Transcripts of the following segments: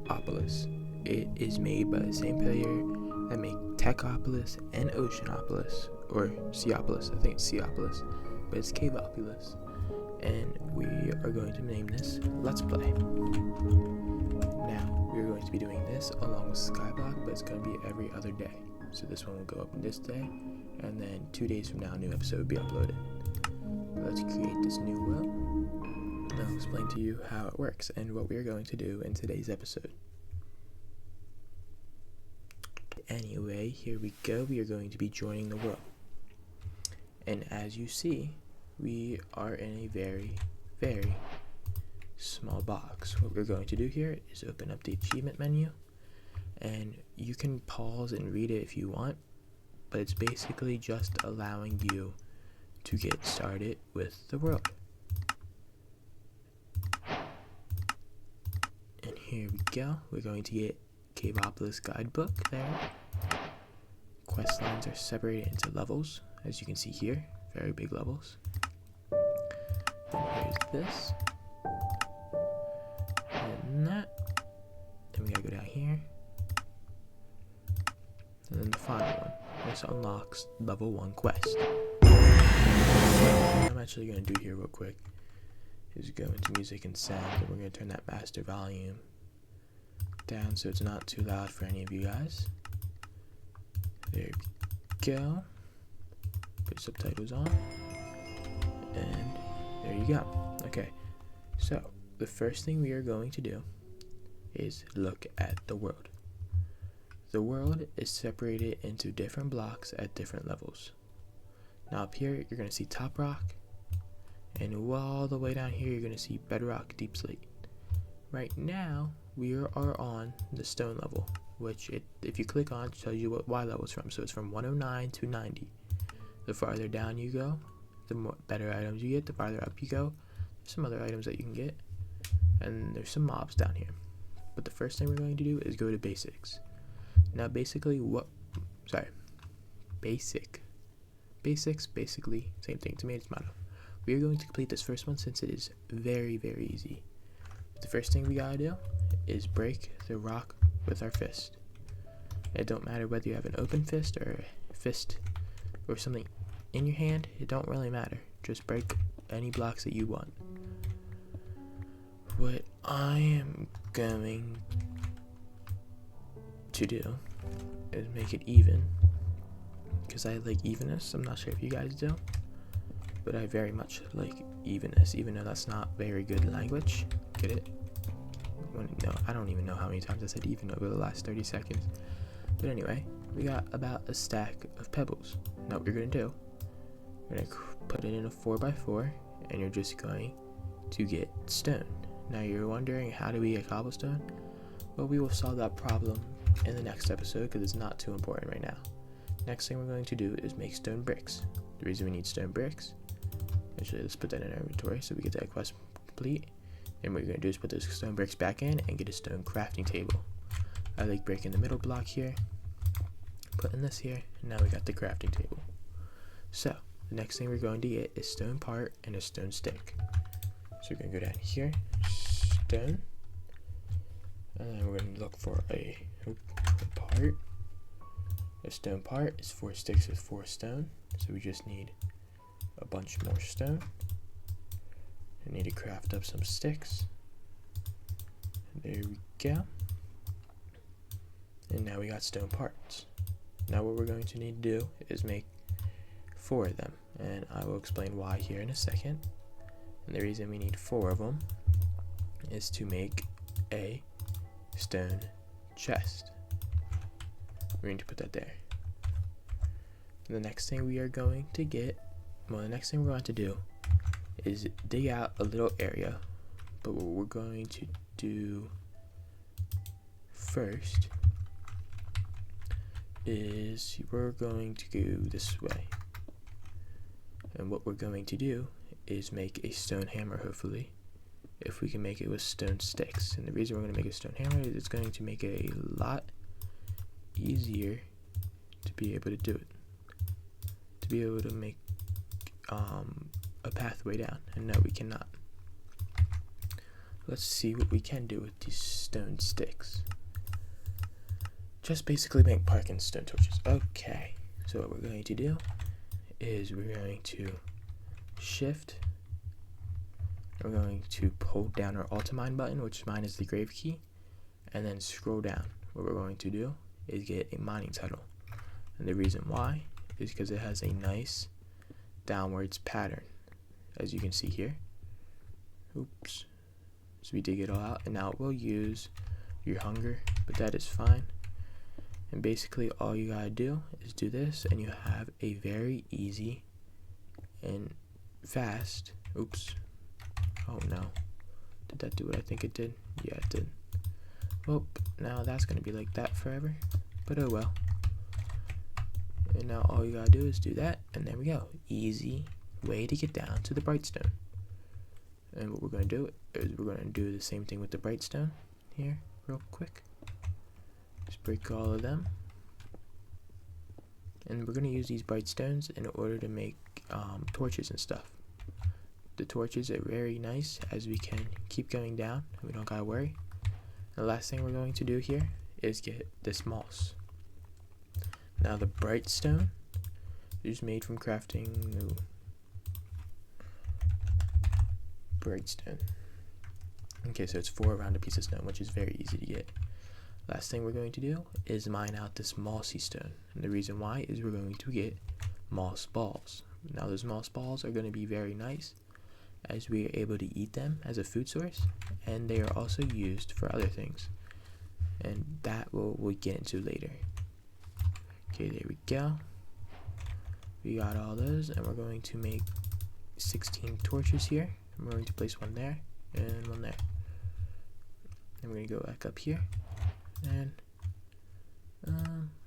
Caveopolis. It is made by the same player that made Techopolis and Oceanopolis, or Seopolis. I think it's Seopolis, but it's Caveopolis. And we are going to name this Let's Play. Now, we're going to be doing this along with Skyblock, but it's going to be every other day. So this one will go up this day, and then 2 days from now, a new episode will be uploaded. Let's create this new world, and I'll explain to you how it works and what we are going to do in today's episode. Anyway, here we go. We are going to be joining the world. And as you see, we are in a very, very small box. What we're going to do here is open up the achievement menu, and you can pause and read it if you want, but it's basically just allowing you to get started with the world. And here we go. We're going to get Caveopolis guidebook there. Quest lines are separated into levels, as you can see here, very big levels. Then here's this, and that. Then we gotta go down here, and then the final one. This unlocks level 1 quest. What I'm actually gonna do here real quick is go into music and sound, and we're gonna turn that master volume down so it's not too loud for any of you guys. There we go. Put subtitles on, and there you go. Okay, so the first thing we are going to do is look at the world. The world is separated into different blocks at different levels. Now up here you're going to see top rock, and all the way down here you're going to see bedrock, deep slate. Right now we are on the stone level, which if you click on it tells you what Y level is from. So it's from 109 to 90. The farther down you go, the more better items you get. The farther up you go, there's some other items that you can get, and there's some mobs down here. But the first thing we're going to do is go to basics. Now basics, basically same thing. Tomato. We are going to complete this first one since it is very, very easy. The first thing we gotta do is break the rock with our fist. It don't matter whether you have an open fist or a fist or something in your hand, it don't really matter. Just break any blocks that you want. What I am going to do is make it even, because I like evenness. I'm not sure if you guys do, but I very much like evenness, even though that's not very good language. Get it? No, I don't even know how many times I said even over the last 30 seconds. But anyway, we got about a stack of pebbles. Now what you're going to do, you're going to put it in a 4x4, and you're just going to get stone. Now you're wondering, how do we get cobblestone? Well, we will solve that problem in the next episode because it's not too important right now. Next thing we're going to do is make stone bricks. The reason we need stone bricks, actually let's put that in our inventory so we get that quest complete. And what you're going to do is put those stone bricks back in and get a stone crafting table. I like breaking the middle block here, putting this here, and now we got the crafting table. So the next thing we're going to get is stone part and a stone stick. So we're going to go down here, stone, and then we're going to look for a part. A stone part is 4 sticks with 4 stone, so we just need a bunch more stone. I need to craft up some sticks. There we go. And now we got stone parts. Now what we're going to need to do is make 4 of them, and I will explain why here in a second. And the reason we need 4 of them is to make a stone chest. We're going to put that there. The next thing we are going to get, the next thing we're going to do is dig out a little area. But what we're going to do first is we're going to go this way. And what we're going to do is make a stone hammer, hopefully, if we can make it with stone sticks. And the reason we're going to make a stone hammer is it's going to make it a lot easier to be able to do it, to be able to make a pathway down. And no, we cannot. let's see what we can do with these stone sticks. Just basically make parking stone torches. Okay, so what we're going to do is we're going to shift. We're going to hold down our Alt-Mine button, which mine is the grave key, and then scroll down. What we're going to do is get a mining tunnel. And the reason why is because it has a nice downwards pattern, as you can see here. Oops. So we dig it all out, and now it will use your hunger, but that is fine. And basically all you gotta do is do this, and you have a very easy and fast, oops, oh no, did that do what I think it did? Yeah, it did. Well, now that's gonna be like that forever, but oh well. And now all you gotta do is do that, and there we go. Easy way to get down to the brightstone. And what we're gonna do is we're gonna do the same thing with the brightstone here, real quick. Just break all of them. And we're gonna use these bright stones in order to make torches and stuff. The torches are very nice, as we can keep going down, and we don't gotta worry. The last thing we're going to do here is get this moss. Now the bright stone is made from crafting bright stone. Okay, so it's 4 around a piece of stone, which is very easy to get. Last thing we're going to do is mine out this mossy stone, and the reason why is we're going to get moss balls. Now those moss balls are going to be very nice, as we are able to eat them as a food source, and they are also used for other things, and that we'll get into later. Okay, there we go. We got all those, and we're going to make 16 torches here. I'm going to place one there and one there. And we're going to go back up here, and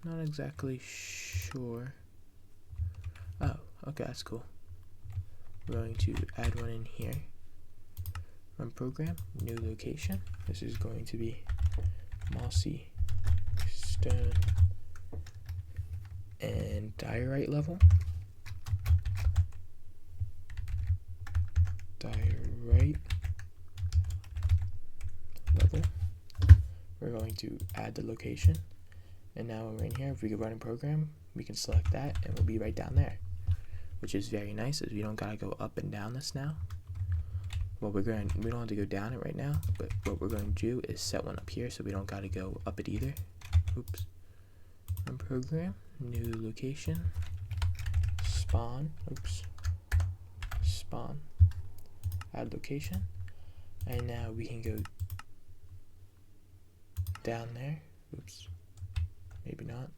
not exactly sure. Oh, okay, that's cool. We're going to add one in here. Run program, new location. This is going to be mossy stone and diorite level. Diorite level. We're going to add the location, and now when we're in here, if we could run a program, we can select that and we'll be right down there, which is very nice, as we don't gotta go up and down this now. Well, we don't have to go down it right now, but what we're going to do is set one up here so we don't gotta go up it either. Oops. Run program, new location, spawn, oops, spawn, add location, and now we can go down there. Oops, maybe not.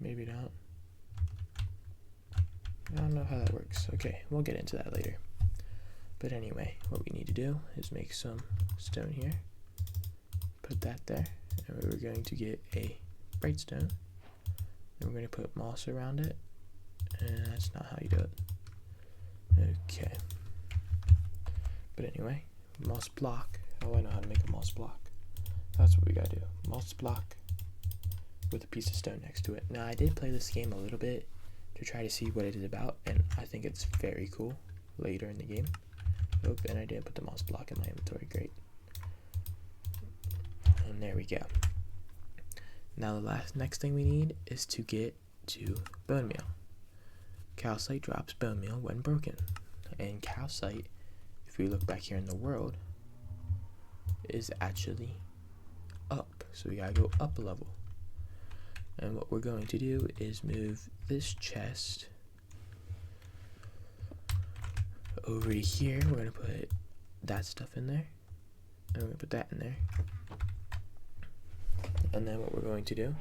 Maybe not. I don't know how that works. Okay, we'll get into that later. But anyway, what we need to do is make some stone here. Put that there. And we're going to get a bright stone. And we're going to put moss around it. And that's not how you do it. Okay. But anyway, moss block. Oh, I know how to make a moss block. That's what we gotta do. Moss block with a piece of stone next to it. Now, I did play this game a little bit to try to see what it is about, and I think it's very cool later in the game. Oh, and I did put the moss block in my inventory. Great. And there we go. Now the next thing we need is to get to bone meal. Calcite drops bone meal when broken, and calcite, if we look back here in the world, is actually up. So we gotta go up a level. And what we're going to do is move this chest over to here. We're gonna put that stuff in there, and we're gonna put that in there. And then what we're going to do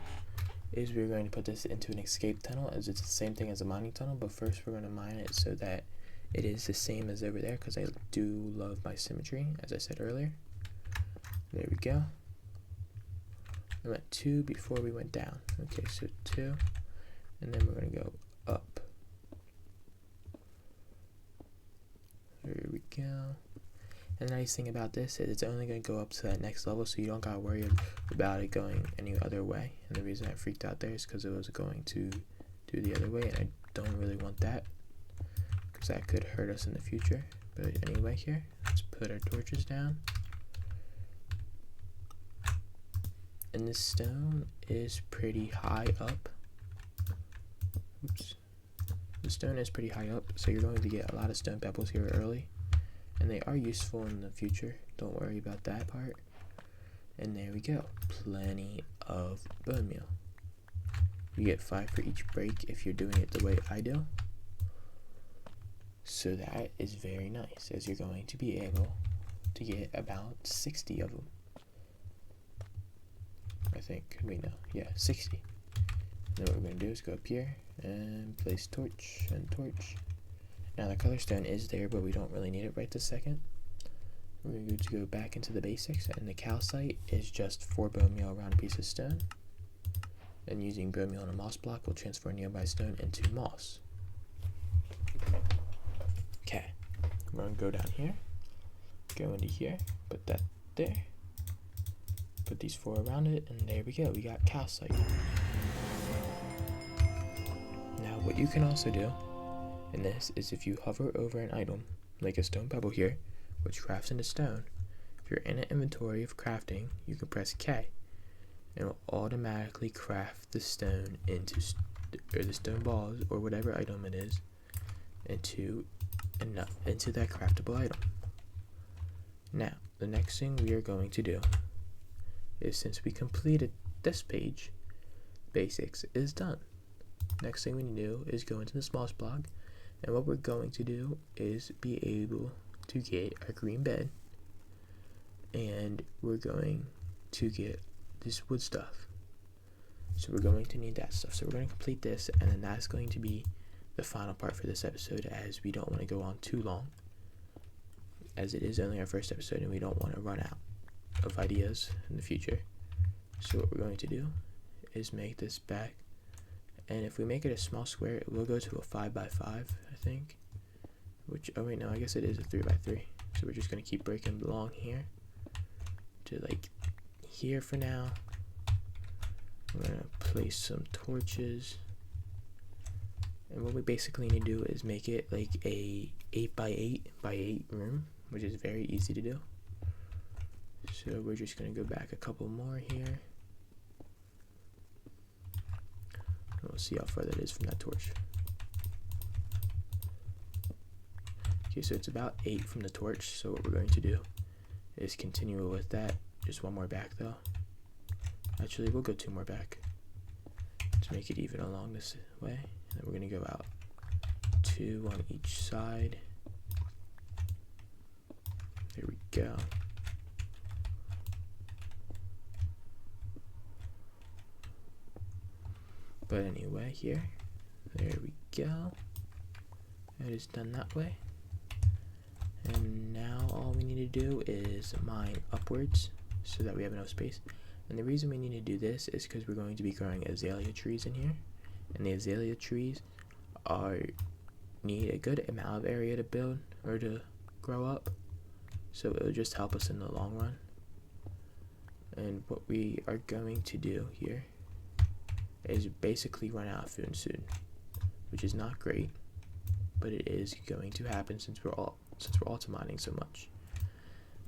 is we're going to put this into an escape tunnel, as it's the same thing as a mining tunnel, but first we're going to mine it so that it is the same as over there, because I do love my symmetry, as I said earlier. There we go. I went 2 before we went down. Okay, so 2, and then we're going to go up. There we go. And the nice thing about this is it's only going to go up to that next level, so you don't got to worry about it going any other way. And the reason I freaked out there is because it was going to do the other way, and I don't really want that because that could hurt us in the future. But anyway, here, let's put our torches down. And this stone is pretty high up. Oops. The stone is pretty high up, so you're going to get a lot of stone pebbles here early. And they are useful in the future. Don't worry about that part. And there we go. Plenty of bone meal. You get 5 for each break if you're doing it the way I do. So that is very nice, as you're going to be able to get about 60 of them. I think, wait no, yeah, 60. Then what we're going to do is go up here and place torch and torch. Now the color stone is there, but we don't really need it right this second. We're going to go back into the basics, and the calcite is just 4 bone meal around a piece of stone. And using bone meal on a moss block will transfer a nearby stone into moss. Okay, we're going to go down here, go into here, put that there, put these 4 around it, and there we go, we got calcite. Now what you can also do in this is if you hover over an item, like a stone pebble here, which crafts into stone, if you're in an inventory of crafting, you can press K, and it will automatically craft the stone into, or the stone balls, or whatever item it is, into that craftable item. Now, the next thing we are going to do is, since we completed this page, basics is done. Next thing we need to do is go into the moss block, and what we're going to do is be able to get our green bed, and we're going to get this wood stuff. So we're going to need that stuff. So we're going to complete this, and then that's going to be the final part for this episode, as we don't want to go on too long, as it is only our first episode and we don't want to run out of ideas in the future. So what we're going to do is make this back, and if we make it a small square, it will go to a 5x5, I think, which, oh wait, no, I guess it is a 3x3. So we're just going to keep breaking along here to like here for now. I'm going to place some torches. And what we basically need to do is make it like a 8x8x8 room, which is very easy to do. So we're just going to go back a couple more here. And we'll see how far that is from that torch. Okay, so it's about 8 from the torch. So what we're going to do is continue with that. Just one more back though. Actually, we'll go 2 more back to make it even along this way. And we're going to go out 2 on each side. There we go. But anyway, here, there we go. That is done that way. And now all we need to do is mine upwards so that we have enough space. And the reason we need to do this is because we're going to be growing azalea trees in here. And the azalea trees need a good amount of area to build or to grow up. So it'll just help us in the long run. And what we are going to do here is basically run out of food soon, which is not great, but it is going to happen since we're auto mining so much.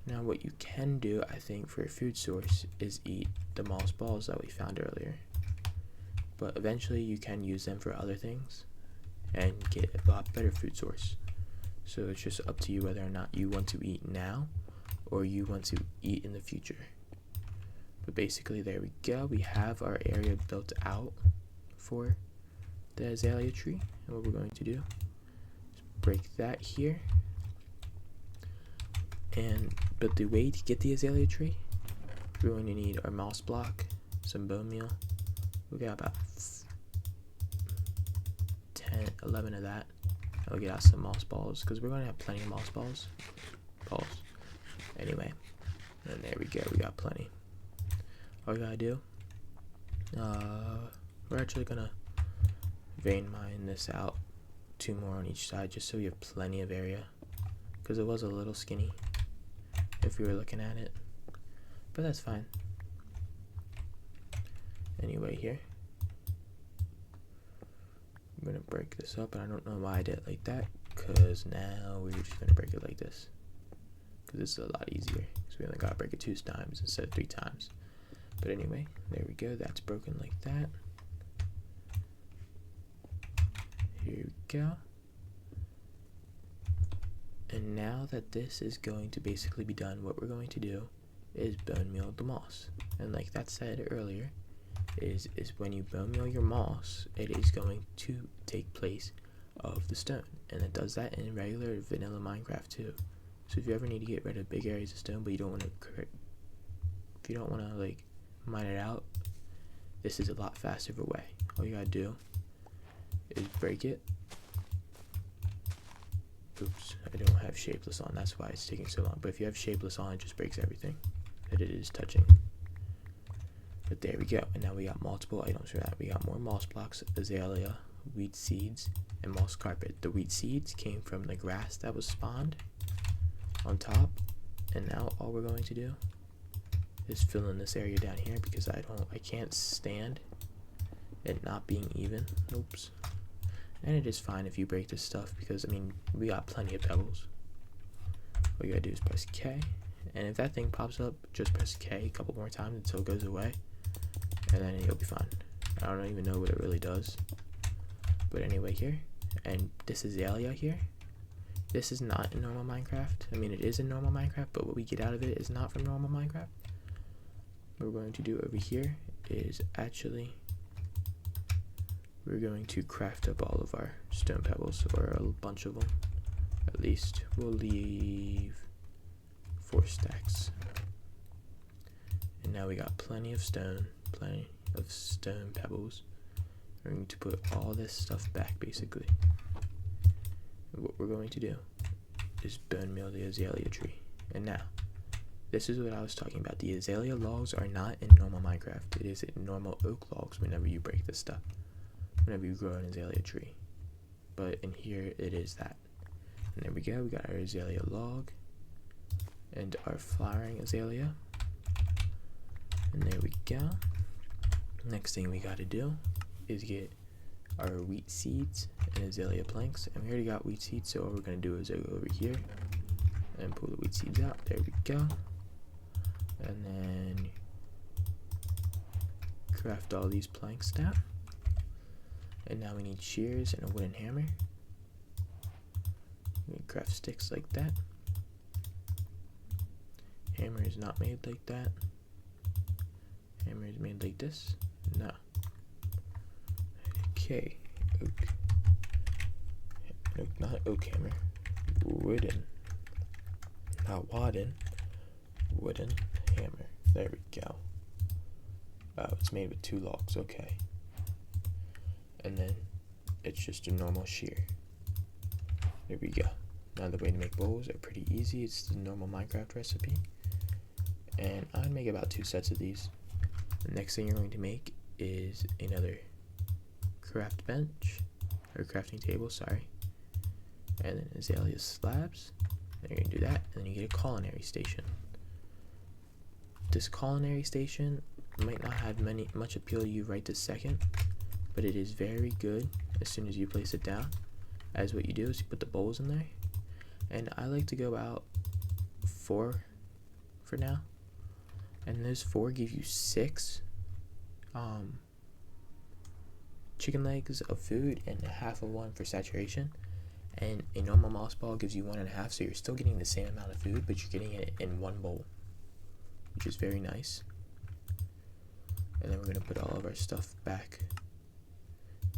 Now what you can do, I think, for a food source is eat the moss balls that we found earlier. But eventually you can use them for other things and get a lot better food source. So it's just up to you whether or not you want to eat now or you want to eat in the future. But basically there we go. We have our area built out for the azalea tree. And what we're going to do is break that here. But the way to get the azalea tree, we're going to need our moss block, some bone meal. We got about 11 of that. I'll get out some moss balls because we're going to have plenty of moss balls. Anyway, and there we go. We got plenty. All we gotta do, we're actually gonna vein mine this out 2 more on each side just so we have plenty of area, because it was a little skinny if we were looking at it, but that's fine. Anyway, here I'm gonna break this up, and I don't know why I did it like that, because now we're just gonna break it like this, because it's a lot easier, so we only gotta break it 2 times instead of 3 times. But anyway, there we go, that's broken like that. Here we go. And now that this is going to basically be done, what we're going to do is bone meal the moss. And like that said earlier, is when you bone meal your moss, it is going to take place of the stone. And it does that in regular vanilla Minecraft too. So if you ever need to get rid of big areas of stone, but you don't want to, if you don't want to like mine it out, this is a lot faster of a way. All you gotta do is break it. Oops, I don't have shapeless on, that's why it's taking so long. But if you have shapeless on, it just breaks everything that it is touching. But there we go, and now we got multiple items for that. We got more moss blocks, azalea, wheat seeds, and moss carpet. The wheat seeds came from the grass that was spawned on top, and now all we're going to do is fill in this area down here, because I can't stand it not being even. Oops. And it is fine if you break this stuff, because I mean we got plenty of pebbles. All you gotta do is press K, and if that thing pops up, just press K a couple more times until it goes away, and then you'll be fine. I don't even know what it really does, but anyway, here, and this azalea here, this is not in normal Minecraft. I mean, it is in normal Minecraft, but what we get out of it is not from normal Minecraft. What we're going to do over here is actually we're going to craft up all of our stone pebbles, or a bunch of them at least. We'll leave 4 stacks, and now we got plenty of stone pebbles. We're going to put all this stuff back basically, and what we're going to do is bone meal the azalea tree. And now this is what I was talking about. The azalea logs are not in normal Minecraft. It is in normal oak logs whenever you break this stuff, whenever you grow an azalea tree. But in here it is that. And there we go, we got our azalea log and our flowering azalea. And there we go. Next thing we gotta do is get our wheat seeds and azalea planks. And we already got wheat seeds, so all we're gonna do is go over here and pull the wheat seeds out. There we go. And then craft all these planks down. And now we need shears and a wooden hammer. We can craft sticks like that. Hammer is not made like that. Hammer is made like this. No. Okay. Oak. Oak, not oak hammer. Wooden. Not wadden. Wooden hammer. There we go. Oh, it's made with 2 logs. Okay. And then it's just a normal shear. There we go. Now the way to make bowls are pretty easy. It's the normal Minecraft recipe, and I'd make about 2 sets of these. The next thing you're going to make is another craft bench, or crafting table, sorry, and then azalea slabs. Then you're going to do that, and then you get a culinary station. This culinary station might not have much appeal to you right this second, but it is very good as soon as you place it down. As what you do is you put the bowls in there, and I like to go out 4 for now, and those 4 give you 6 chicken legs of food and half of one for saturation, and a normal moss ball gives you 1.5, so you're still getting the same amount of food, but you're getting it in 1 bowl, which is very nice. And then we're going to put all of our stuff back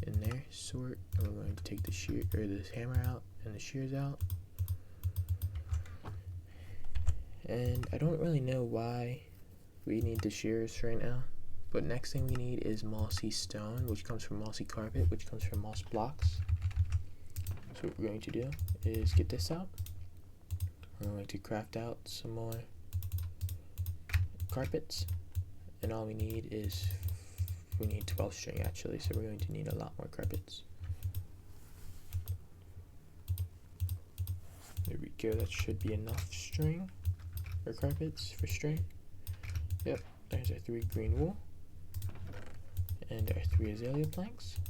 in there, sort, and we're going to take the shear, or this hammer out and the shears out. And I don't really know why we need the shears right now, but next thing we need is mossy stone, which comes from mossy carpet, which comes from moss blocks. So what we're going to do is get this out. We're going to craft out some more carpets, and all we need is, we need 12 string actually, so we're going to need a lot more carpets. There we go, that should be enough string, or carpets for string. Yep, there's our 3 green wool, and our 3 azalea planks.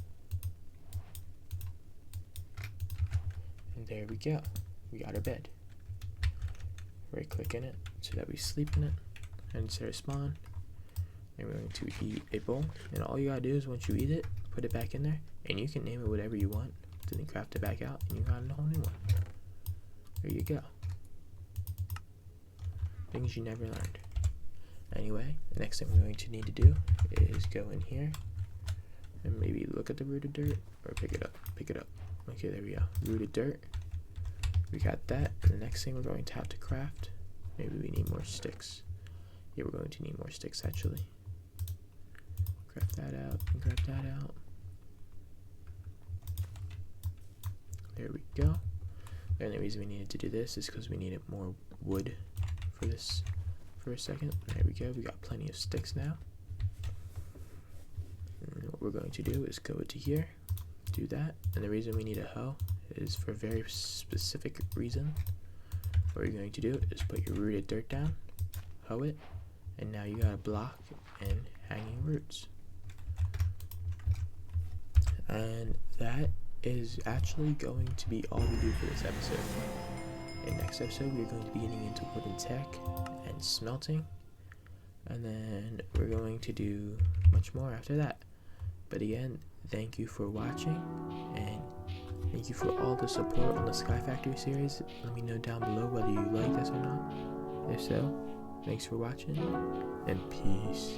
And there we go. We got our bed. Right click in it so that we sleep in it. And set a spawn. And we're going to eat a bowl. And all you gotta do is once you eat it, put it back in there. And you can name it whatever you want. Then craft it back out and you got a whole new one. There you go. Things you never learned. Anyway, the next thing we're going to need to do is go in here and maybe look at the rooted dirt or pick it up. Pick it up. Okay, there we go. Rooted dirt. We got that. And the next thing we're going to have to craft, maybe we need more sticks. Yeah, we're going to need more sticks actually. Craft that out and grab that out. There we go. The only reason we needed to do this is because we needed more wood for this for a second. There we go. We got plenty of sticks now. And what we're going to do is go into here, do that. And the reason we need a hoe is for a very specific reason. What you're going to do is put your rooted dirt down, hoe it, and now you got a block and hanging roots. And that is actually going to be all we do for this episode. In next episode, we're going to be getting into wooden tech and smelting, and then we're going to do much more after that. But again, thank you for watching, and thank you for all the support on the Sky Factory series. Let me know down below whether you like this or not. If so, thanks for watching, and peace.